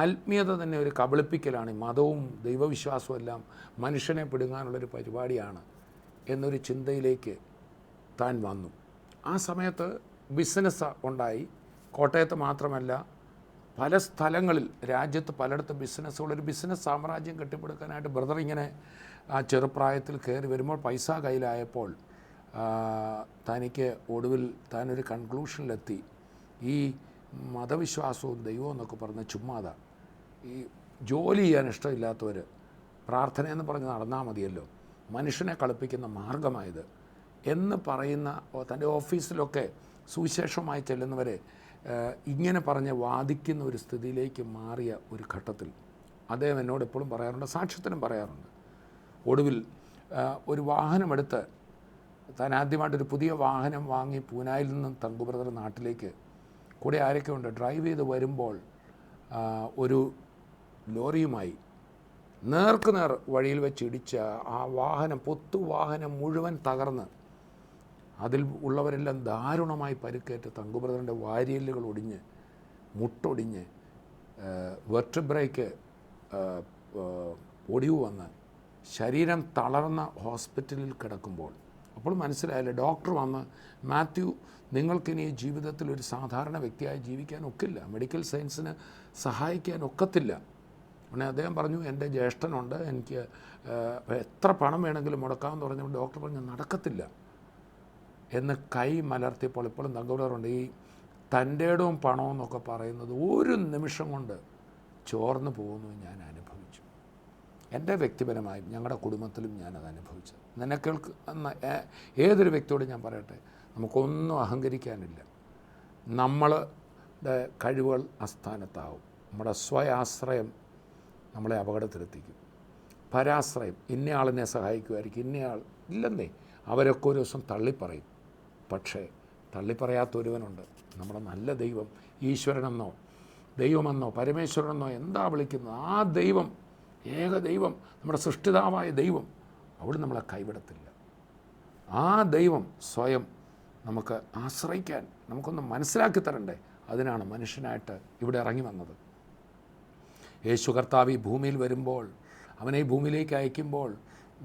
ആത്മീയത തന്നെ ഒരു കബളിപ്പിക്കലാണ്. മതവും ദൈവവിശ്വാസവും എല്ലാം മനുഷ്യനെ പിടുങ്ങാനുള്ളൊരു പരിപാടിയാണ് എന്നൊരു ചിന്തയിലേക്ക് താൻ വന്നു. ആ സമയത്ത് ബിസിനസ് ഉണ്ടായി. കോട്ടയത്ത് മാത്രമല്ല, പല സ്ഥലങ്ങളിൽ രാജ്യത്ത് പലയിടത്തും ബിസിനസ്സുകളൊരു ബിസിനസ് സാമ്രാജ്യം കെട്ടിപ്പടുക്കാനായിട്ട് ബ്രദർ ഇങ്ങനെ ആ ചെറുപ്രായത്തിൽ കയറി വരുമ്പോൾ പൈസ കയ്യിലായപ്പോൾ തനിക്ക് ഒടുവിൽ താനൊരു കൺക്ലൂഷനിലെത്തി. ഈ മതവിശ്വാസവും ദൈവവും എന്നൊക്കെ പറഞ്ഞ ചുമ്മാതാ. ഈ ജോലി ചെയ്യാൻ ഇഷ്ടമില്ലാത്തവർ പ്രാർത്ഥനയെന്ന് പറഞ്ഞ് നടന്നാൽ മതിയല്ലോ, മനുഷ്യനെ കളിപ്പിക്കുന്ന മാർഗമായത് എന്ന് പറയുന്ന തൻ്റെ ഓഫീസിലൊക്കെ സുവിശേഷമായി ചെല്ലുന്നവരെ ഇങ്ങനെ പറഞ്ഞ് വാദിക്കുന്ന ഒരു സ്ഥിതിയിലേക്ക് മാറിയ ഒരു ഘട്ടത്തിൽ അദ്ദേഹം എന്നോട് എപ്പോഴും പറയാറുണ്ട്, സാക്ഷ്യത്തിനും പറയാറുണ്ട്. ഒടുവിൽ ഒരു വാഹനമെടുത്ത് താൻ ആദ്യമായിട്ടൊരു പുതിയ വാഹനം വാങ്ങി പൂനായിൽ നിന്നും തങ്കുബ്രദർ നാട്ടിലേക്ക് കൂടെ ആരൊക്കെ ഉണ്ട് ഡ്രൈവ് ചെയ്ത് വരുമ്പോൾ ഒരു ലോറിയുമായി നേർക്കുനേർ വഴിയിൽ വെച്ച് ഇടിച്ച ആ വാഹനം, പൊത്തുവാഹനം മുഴുവൻ തകർന്ന് അതിൽ ഉള്ളവരെല്ലാം ദാരുണമായി പരിക്കേറ്റ് തങ്കുബ്രദറിൻ്റെ വാരിയല്ലുകൾ ഒടിഞ്ഞ്, മുട്ടൊടിഞ്ഞ്, വെർട്ടിബ്രയ്ക്ക് ഒടിവ് വന്ന് ശരീരം തളർന്ന ഹോസ്പിറ്റലിൽ കിടക്കുമ്പോൾ അപ്പോൾ മനസ്സിലായില്ല. ഡോക്ടർ വന്ന്, മാത്യു, നിങ്ങൾക്കിനി ജീവിതത്തിൽ ഒരു സാധാരണ വ്യക്തിയായി ജീവിക്കാൻ ഒക്കില്ല, മെഡിക്കൽ സയൻസിന് സഹായിക്കാൻ ഒക്കത്തില്ല. ഉടനെ അദ്ദേഹം പറഞ്ഞു, എൻ്റെ ജ്യേഷ്ഠനുണ്ട്, എനിക്ക് എത്ര പണം വേണമെങ്കിലും മുടക്കാമെന്ന് പറഞ്ഞപ്പോൾ ഡോക്ടർ പറഞ്ഞു നടക്കത്തില്ല എന്ന് കൈ മലർത്തിയപ്പോൾ ഇപ്പോഴും തങ്കുബ്രദറുണ്ട്. ഈ തൻ്റെ ഇടവും പണവും എന്നൊക്കെ പറയുന്നത് ഒരു നിമിഷം കൊണ്ട് ചോർന്നു പോകുന്നു ഞാൻ അനുഭവിച്ചു. എൻ്റെ വ്യക്തിപരമായും ഞങ്ങളുടെ കുടുംബത്തിലും ഞാനത് അനുഭവിച്ചത്. നിനക്കേൾക്കുന്ന ഏതൊരു വ്യക്തിയോട് ഞാൻ പറയട്ടെ, നമുക്കൊന്നും അഹങ്കരിക്കാനില്ല. നമ്മളുടെ കഴിവുകൾ അസ്ഥാനത്താവും. നമ്മുടെ സ്വയാശ്രയം നമ്മളെ അപകടത്തിലെത്തിക്കും. പരാശ്രയം, ഇന്നയാളിനെ സഹായിക്കുമായിരിക്കും, ഇന്നയാൾ ഇല്ലെന്നേ, അവരൊക്കെ ഒരു ദിവസം തള്ളിപ്പറയും. പക്ഷേ തള്ളിപ്പറയാത്തൊരുവനുണ്ട്, നമ്മുടെ നല്ല ദൈവം. ഈശ്വരനെന്നോ ദൈവമെന്നോ പരമേശ്വരനെന്നോ എന്താ വിളിക്കുന്നത്, ആ ദൈവം, ഏക ദൈവം, നമ്മുടെ സൃഷ്ടിതാവായ ദൈവം, അവിടെ നമ്മളെ കൈവിടത്തില്ല. ആ ദൈവം സ്വയം നമുക്ക് ആശ്രയിക്കാൻ നമുക്കൊന്ന് മനസ്സിലാക്കി തരണ്ടേ? അതിനാണ് മനുഷ്യനായിട്ട് ഇവിടെ ഇറങ്ങി വന്നത്. യേശു കർത്താവ് ഈ ഭൂമിയിൽ വരുമ്പോൾ, അവനെ ഈ ഭൂമിയിലേക്ക് അയക്കുമ്പോൾ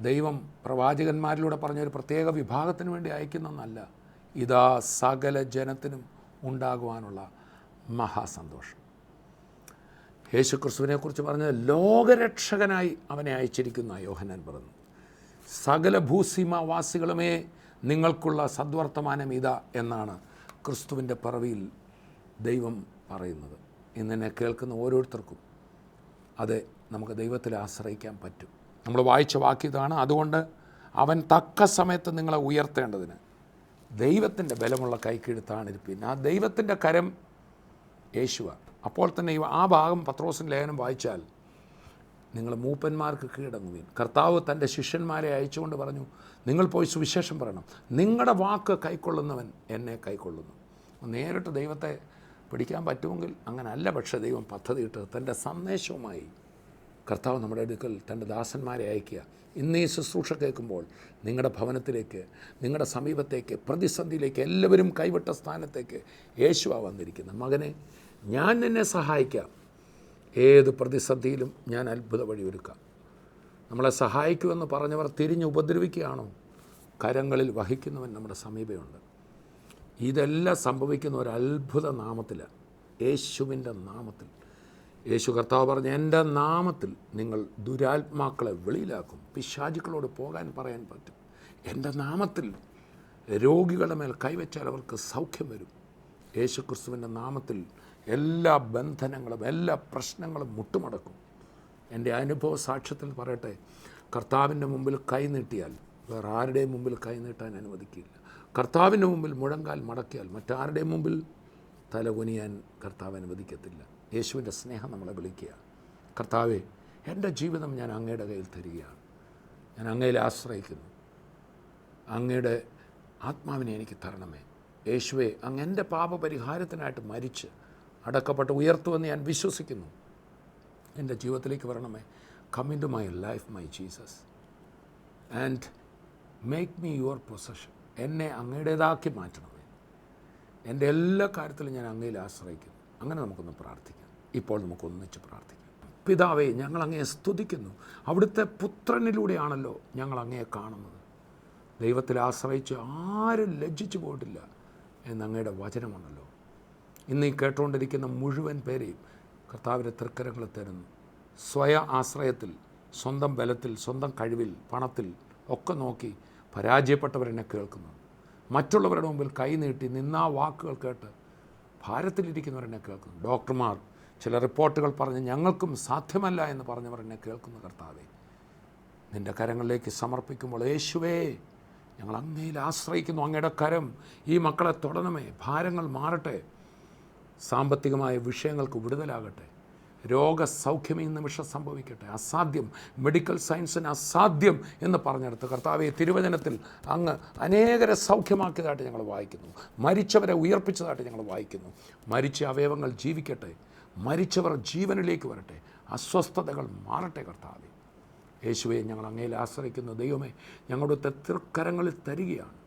ദൈവം പ്രവാചകന്മാരിലൂടെ പറഞ്ഞൊരു പ്രത്യേക വിഭാഗത്തിന് വേണ്ടി അയക്കുന്നതെന്നല്ല, ഇതാ സകല ജനത്തിനും ഉണ്ടാകുവാനുള്ള മഹാസന്തോഷം. യേശു ക്രിസ്തുവിനെക്കുറിച്ച് പറഞ്ഞത് ലോകരക്ഷകനായി അവനെ അയച്ചിരിക്കുന്ന യോഹന്നാൻ പറഞ്ഞു. സകല ഭൂസീമാവാസികളുമേ നിങ്ങൾക്കുള്ള സദ്വർത്തമാനം ഇതാ എന്നാണ് ക്രിസ്തുവിൻ്റെ പിറവിയിൽ ദൈവം പറയുന്നത്. ഇന്നെന്നെ കേൾക്കുന്ന ഓരോരുത്തർക്കും അത് നമുക്ക് ദൈവത്തിൽ ആശ്രയിക്കാൻ പറ്റും. നമ്മൾ വായിച്ച വാക്യതാണ്. അതുകൊണ്ട് അവൻ തക്ക സമയത്ത് നിങ്ങളെ ഉയർത്തേണ്ടതിന് ദൈവത്തിൻ്റെ ബലമുള്ള കൈക്കീഴ്ത്താണിരിപ്പിൻ. ആ ദൈവത്തിൻ്റെ കരം യേശുവാണ്. അപ്പോൾ തന്നെ ആ ഭാഗം പത്രോസിൻ്റെ ലേഖനം വായിച്ചാൽ നിങ്ങൾ മൂപ്പന്മാർക്ക് കീഴടങ്ങുവീൻ. കർത്താവ് തൻ്റെ ശിഷ്യന്മാരെ അയച്ചുകൊണ്ട് പറഞ്ഞു, നിങ്ങൾ പോയി സുവിശേഷം പറയണം, നിങ്ങളുടെ വാക്ക് കൈക്കൊള്ളുന്നവൻ എന്നെ കൈക്കൊള്ളുന്നു. നേരിട്ട് ദൈവത്തെ പിടിക്കാൻ പറ്റുമെങ്കിൽ അങ്ങനല്ല. പക്ഷേ ദൈവം പദ്ധതിയിട്ട് തൻ്റെ സന്ദേശവുമായി കർത്താവ് നമ്മുടെ അടുക്കൽ തൻ്റെ ദാസന്മാരെ അയക്കുക. ഇന്ന് ഈ ശുശ്രൂഷ കേൾക്കുമ്പോൾ നിങ്ങളുടെ ഭവനത്തിലേക്ക്, നിങ്ങളുടെ സമീപത്തേക്ക്, പ്രതിസന്ധിയിലേക്ക്, എല്ലാവരും കൈവിട്ട സ്ഥാനത്തേക്ക് യേശുവാണ് വന്നിരിക്കുന്നത്. മകനെ, ഞാൻ നിന്നെ സഹായിക്കാം, ഏത് പ്രതിസന്ധിയിലും ഞാൻ അത്ഭുത വഴിയൊരുക്കാം. നമ്മളെ സഹായിക്കുമെന്ന് പറഞ്ഞവർ തിരിഞ്ഞ് ഉപദ്രവിക്കുകയാണോ? കരങ്ങളിൽ വഹിക്കുന്നവൻ നമ്മുടെ സമീപമുണ്ട്. ഇതെല്ലാം സംഭവിക്കുന്ന ഒരു അത്ഭുത നാമത്തിലാണ്, യേശുവിൻ്റെ നാമത്തിൽ. യേശു കർത്താവ് പറഞ്ഞ, എൻ്റെ നാമത്തിൽ നിങ്ങൾ ദുരാത്മാക്കളെ വെളിയിലാക്കും, പിശാചുക്കളോട് പോകാൻ പറയാൻ പറ്റും. എൻ്റെ നാമത്തിൽ രോഗികളുടെ മേൽ കൈവച്ചാൽ അവർക്ക് സൗഖ്യം വരും. യേശു ക്രിസ്തുവിൻ്റെ നാമത്തിൽ എല്ലാ ബന്ധനങ്ങളും എല്ലാ പ്രശ്നങ്ങളും മുട്ടുമടക്കും. എൻ്റെ അനുഭവ സാക്ഷ്യത്തിൽ പറയട്ടെ, കർത്താവിൻ്റെ മുമ്പിൽ കൈ നീട്ടിയാൽ വേറെ ആരുടെയും മുമ്പിൽ കൈ നീട്ടാൻ അനുവദിക്കില്ല. കർത്താവിൻ്റെ മുമ്പിൽ മുഴങ്കാൽ മടക്കിയാൽ മറ്റാരുടെയും മുമ്പിൽ തലകുനിയാൻ കർത്താവ് അനുവദിക്കത്തില്ല. യേശുവിൻ്റെ സ്നേഹം നമ്മളെ വിളിക്കുക. കർത്താവേ, എൻ്റെ ജീവിതം ഞാൻ അങ്ങയുടെ കയ്യിൽ തരികയാണ്, ഞാൻ അങ്ങയിൽ ആശ്രയിക്കുന്നു, അങ്ങയുടെ ആത്മാവിനെ എനിക്ക് തരണമേ. യേശുവേ, അങ്ങ് എൻ്റെ പാപപരിഹാരത്തിനായിട്ട് മരിച്ച് അടക്കപ്പെട്ട് ഉയർത്തുമെന്ന് ഞാൻ വിശ്വസിക്കുന്നു. എൻ്റെ ജീവിതത്തിലേക്ക് വരണമേ. Come into my life my Jesus and make me your possession. എന്നെ അങ്ങയുടേതാക്കി മാറ്റണമേ. എൻ്റെ എല്ലാ കാര്യത്തിലും ഞാൻ അങ്ങയിൽ ആശ്രയിക്കുന്നു. അങ്ങനെ നമുക്കൊന്ന് പ്രാർത്ഥിക്കാം. ഇപ്പോൾ നമുക്കൊന്നിച്ച് പ്രാർത്ഥിക്കാം. പിതാവേ, ഞങ്ങൾ അങ്ങയെ സ്തുതിക്കുന്നു. അവിടുത്തെ പുത്രനിലൂടെയാണല്ലോ ഞങ്ങൾ അങ്ങയെ കാണുന്നത്. ദൈവത്തിൽ ആശ്രയിച്ച് ആരും ലജ്ജിച്ചു പോയിട്ടില്ല എന്ന് അങ്ങയുടെ വചനമുണ്ടല്ലോ. ഇന്ന് ഈ കേട്ടുകൊണ്ടിരിക്കുന്ന മുഴുവൻ പേരെയും കർത്താവിൻ്റെ തൃക്കരങ്ങൾ തരുന്നു. സ്വയ ആശ്രയത്തിൽ, സ്വന്തം ബലത്തിൽ, സ്വന്തം കഴിവിൽ, പണത്തിൽ ഒക്കെ നോക്കി പരാജയപ്പെട്ടവരെന്നെ കേൾക്കുന്നു. മറ്റുള്ളവരുടെ മുമ്പിൽ കൈനീട്ടി നിന്നാ വാക്കുകൾ കേട്ട് ഭാരത്തിലിരിക്കുന്നവരെന്നെ കേൾക്കുന്നു. ഡോക്ടർമാർ ചില റിപ്പോർട്ടുകൾ പറഞ്ഞ് ഞങ്ങൾക്കും സാധ്യമല്ല എന്ന് പറഞ്ഞവരെന്നെ കേൾക്കുന്ന കർത്താവേ, നിൻ്റെ കരങ്ങളിലേക്ക് സമർപ്പിക്കുമ്പോൾ യേശുവേ, ഞങ്ങൾ അങ്ങയിൽ ആശ്രയിക്കുന്നു. അങ്ങയുടെ കരം ഈ മക്കളെ തൊടണമേ. ഭാരങ്ങൾ മാറട്ടെ. സാമ്പത്തികമായ വിഷയങ്ങൾക്ക് വിടുതലാകട്ടെ. രോഗസൗഖ്യം ഈ നിമിഷം സംഭവിക്കട്ടെ. അസാധ്യം, മെഡിക്കൽ സയൻസിന് അസാധ്യം എന്ന് പറഞ്ഞെടുത്ത് കർത്താവെ, തിരുവചനത്തിൽ അങ്ങ് അനേകരെ സൗഖ്യമാക്കിയതായിട്ട് ഞങ്ങൾ വായിക്കുന്നു. മരിച്ചവരെ ഉയർപ്പിച്ചതായിട്ട് ഞങ്ങൾ വായിക്കുന്നു. മരിച്ച അവയവങ്ങൾ ജീവിക്കട്ടെ. മരിച്ചവർ ജീവനിലേക്ക് വരട്ടെ. അസ്വസ്ഥതകൾ മാറട്ടെ. കർത്താവെ യേശുവെ, ഞങ്ങൾ അങ്ങയിൽ ആശ്രയിക്കുന്നു. ദൈവമേ, ഞങ്ങളുടെ തൃക്കരങ്ങളിൽ തരികയാണ്.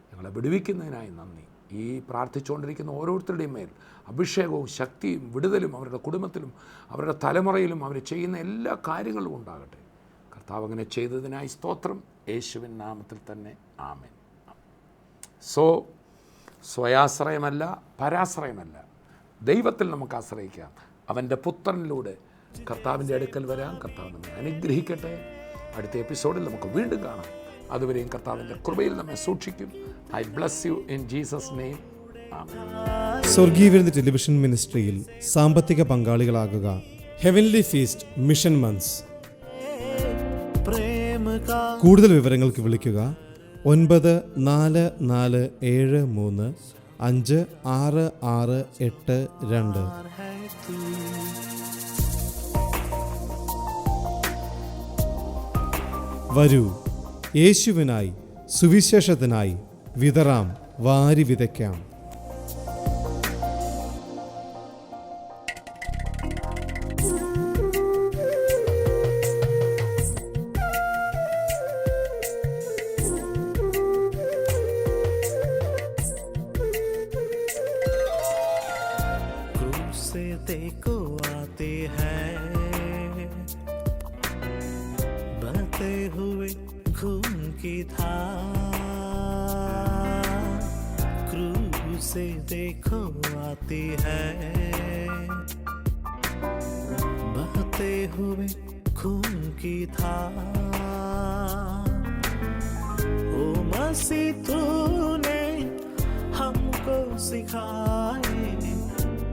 ഞങ്ങളെ വിടുവിക്കുന്നതിനായി നന്ദി. ഈ പ്രാർത്ഥിച്ചുകൊണ്ടിരിക്കുന്ന ഓരോരുത്തരുടെയും മേൽ അഭിഷേകവും ശക്തിയും വിടുതലും അവരുടെ കുടുംബത്തിലും അവരുടെ തലമുറയിലും അവർ ചെയ്യുന്ന എല്ലാ കാര്യങ്ങളും ഉണ്ടാകട്ടെ. കർത്താവ് അങ്ങനെ ചെയ്തതിനായി സ്തോത്രം. യേശുവിൻ നാമത്തിൽ തന്നെ ആമേൻ. സ്വയാശ്രയമല്ല, പരാശ്രയമല്ല, ദൈവത്തിൽ നമുക്ക് ആശ്രയിക്കാം. അവൻ്റെ പുത്രനിലൂടെ കർത്താവിൻ്റെ അടുക്കൽ വരാൻ കർത്താവ് നമ്മെ അനുഗ്രഹിക്കട്ടെ. അടുത്ത എപ്പിസോഡിൽ നമുക്ക് വീണ്ടും കാണാം. അതുവരെയും കർത്താവിൻ്റെ കൃപയിൽ നമ്മെ സൂക്ഷിക്കും. I bless you in Jesus name. സ്വർഗീയ വിരുന്ന് ടെലിവിഷൻ മിനിസ്ട്രിയിൽ സാമ്പത്തിക പങ്കാളികളാകുക. Heavenly feast mission months. കൂടുതൽ വിവരങ്ങൾക്ക് വിളിക്കുക 9447356682. വരൂ, യേശുവിനായി സുവിശേഷത്തിനായി വിതറാം, വാരി വിതയ്ക്കാം. क्रूस से देखो आते हैं बहते हुए खून की धार। क्रूस से देखो आती है बहते हुए खून की धार। ओ मसीह, तूने हमको सिखाए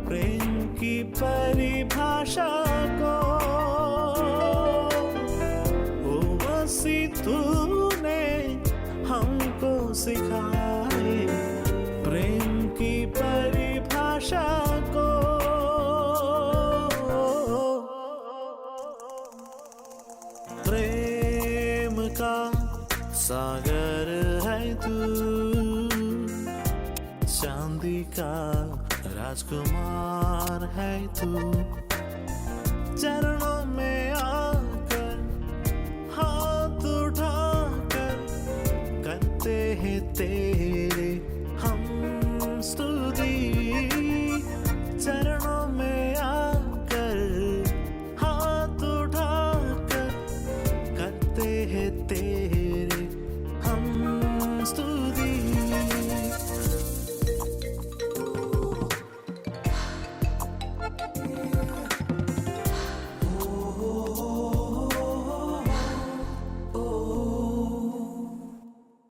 प्रेम की परिभाषा को। ओ मसीह, तूने हमको सिखाए प्रेम की परिभाषा को। प्रेम का सागर है तू, चांदी का राजकुमार है तू। चरणों में आकर हाथ उठाकर करते हैं तेरे हम स्तुति। चरणों में आकर हाथ उठाकर करते हैं तेरे